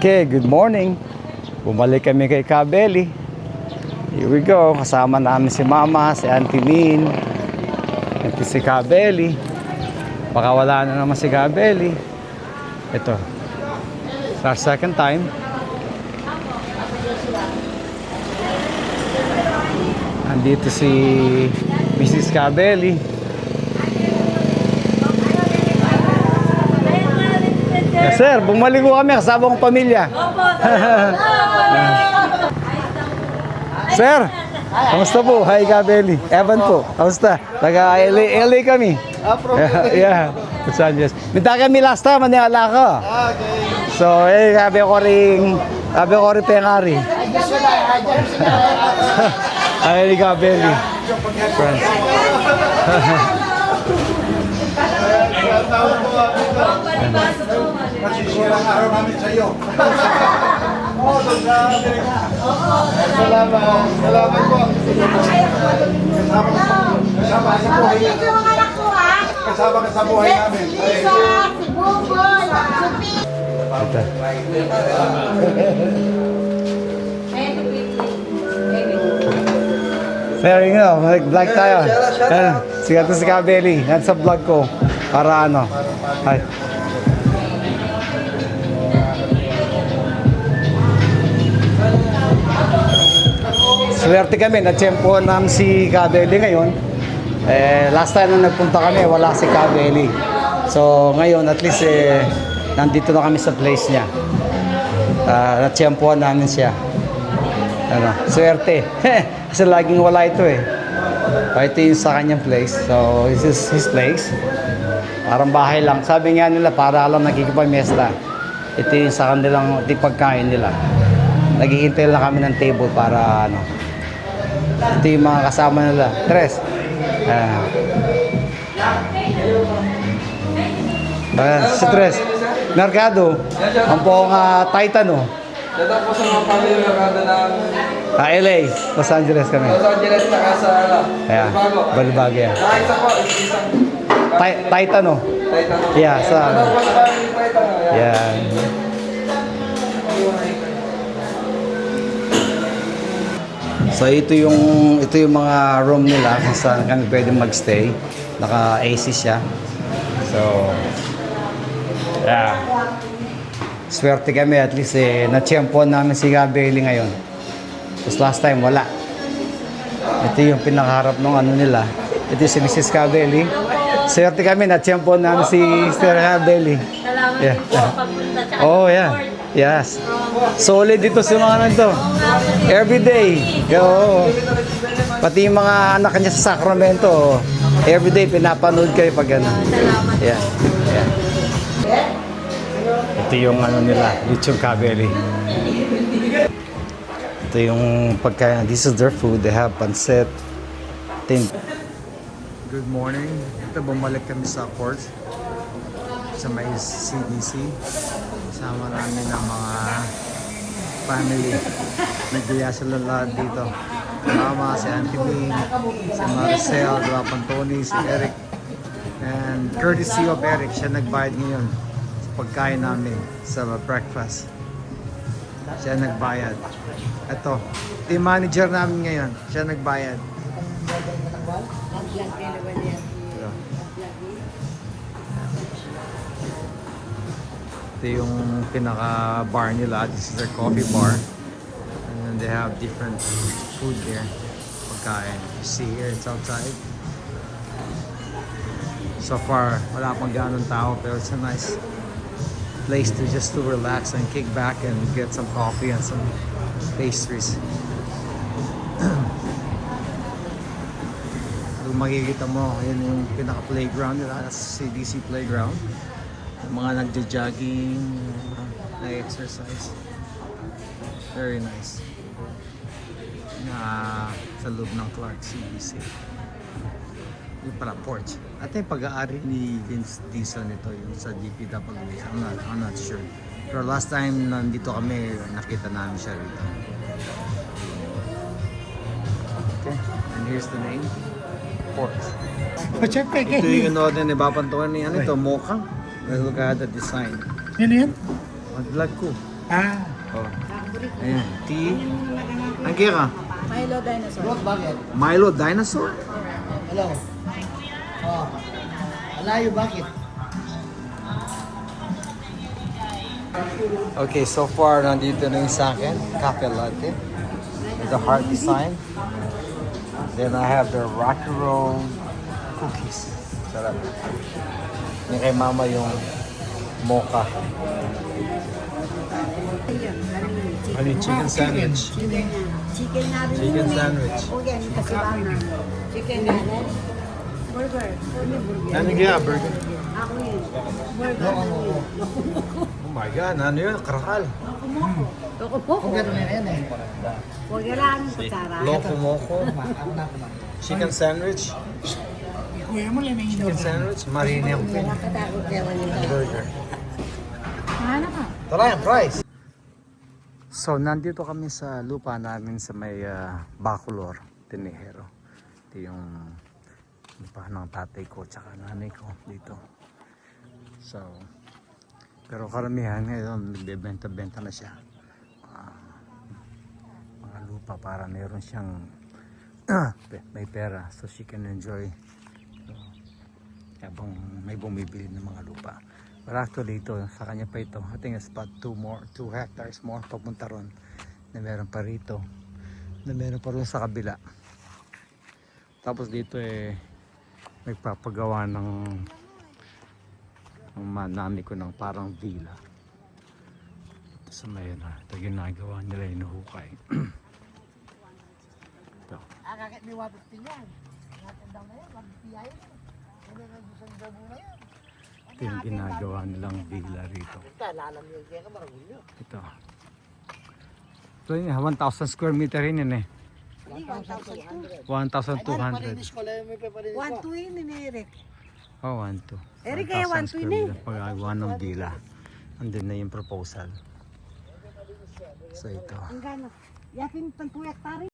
Okay, good morning. Bumalik kami kay Kabeli. Here we go. Kasama namin si Mama, si Auntie Min, at si Kabeli. Baka wala na naman si Kabeli. Ito. It's our second time. Andito si Mrs. Kabeli. Yes, sir, bumalik ko kami kasama kong pamilya. Sir, kamusta po? Hi, Kabeli. Evan po, kamusta? Taga LA kami. Yeah, Los Angeles. Minta kami last time, maniwala ko. So, sabi ko rin pengari. Hi, Kabeli. Friends. Masisirang araw namin sa iyo. Salamat. Salamat po. Kasama sa buhay namin. Kasama ka sa buhay namin. Sir, yun nga, mag-vlog tayo. Sigat na si Kabeli. Yan sa vlog ko. Para ano. Hi. Swerte kami, na-tsempohan namin si Kabeli ngayon. Last time na nagpunta kami, wala si Kabeli. So ngayon, at least nandito na kami sa place niya. Na-tsempohan namin siya. Ano, swerte. Kasi laging wala ito eh. Ito yung sa kanyang place. So this is his place. Parang bahay lang. Sabi nga nila, para lang nagkikipamesta. Ito yung sa kanilang pagkain nila. Naghihintay lang kami ng table para ano. Ito yung mga kasama nila. Tres. Si Tres. Mercado. Ang pong Titan, oh. Dito po sa mga pamilya Mercado ng LA. Los Angeles kami. Los Angeles na sa Ayan. Balibago yan. Isa po, isang Titan, oh. Titan. Yeah, sa Ano po sa pamilya Titan? yan. So ito yung mga room nila kung saan kami pwede magstay. Naka AC siya. So yeah. Swerte kami at least na-tsempohan namin si Kabeli ngayon. Tapos last time wala. Ito yung pinakaharap ng ano nila. Ito si Mrs. Kabeli. Swerte kami na-tsempohan namin si Mr. Kabeli. Yeah. Oh yeah. Yes. Solid dito sa mga ano ito. Everyday. Oo. Pati yung mga anak niya sa Sacramento, everyday pinapanood kayo pag ano. Yeah. Yeah. Ito yung ano nila, Lechon Kabeli. Ito yung pagkain. This is their food. They have pancit. Good morning. Ito bumalik kami sa port sa may CDC. Kasama namin ng mga family. Nagbiya sila lahat dito. Mama, si Auntie Min, si Maricel, Tony, si Eric. And courtesy of Eric, siya nagbayad ngayon sa pagkain namin sa breakfast. Siya nagbayad. Ito, yung manager namin ngayon, siya nagbayad. Ito yung pinaka-bar nila. This is their coffee bar. And then they have different food here. Pagkain. You see here, it's outside. So far, wala pang ganun tao, pero it's a nice place to just to relax and kick back and get some coffee and some pastries. Kung makikita mo, yun yung pinaka-playground nila. That's CDC playground. Mga nagja-jogging, na-exercise. Very nice. Sa loob ng Clark CDC. Yung pala porch. At yung pag-aari ni Vince Dizon ito yung sa DPWH. I'm not sure. Pero last time nandito kami, nakita namin siya rito. Okay. And here's the name. Porch. Ito yung in-order ni Bapantuan ni ano ito, mocha. Look at the design. Yan yan? Mag-vlog ko. Ah. Oh. Ayan. Tea. Ang kaya ka? Milo dinosaur. Bakit? Milo Dinosaur? Hello? Oh. Alayo, bakit? Okay, so far nandito na yung sa akin. Cafe latte. With the heart design. Then I have the Rocky Road cookies. Sarap. Yung kay mama yung mocha. Ano yung chicken sandwich? Chicken na rin Chicken yun eh. sandwich. O yan, kasi bana. Chicken na rin. Burger. Only burger. Ano kaya burger? Ako yun. Burger. Oh my God, ano yun? Karakal. Loko mo. Kompleto na yan eh. Huwag lang ang kutsara. Loco moco. Ako na. Chicken sandwich. Kuya mo lang yung Chicken sandwich. Marine yung Wala katakot kaya wala. burger. Ano ka? Tara yung price. So, nandito kami sa lupa namin sa may Bacolor, Tinejero. Ito yung lupa ng tatay ko tsaka nanay ko dito. So, pero karamihan ngayon, nagbebenta-benta na siya. Mga lupa para meron siyang may pera so she can enjoy. So, habang may bumibili ng mga lupa. But actually ito, sa kanya pa ito. I think it's about 2 hectares more papunta ron. Na meron pa rito. Na meron pa ron sa kabila. Tapos dito nagpapagawa ng manami ko ng parang villa. Ito sa may ito ginagawa nila, inuhukay. Ito. Kakakit may 150 yan. Natandang na yan, 150 yan. Ano na gusto ng dabo na yan? Ito yung ginagawa nilang villa rito. Lalam yung kaya ka maragulyo. Ito. Ito yun, 1,000 square meter rin yun eh. 1,200. Palinis ko lang may papalinis ko. 1-2 yun ni Eric. Oh, 1,200. Eric, kaya 1,000 1,200 square na eh. meter. Pagkagawa ng villa. Andun na yung proposal. So ito. Ang gano'n. Yakin, 2 hektare.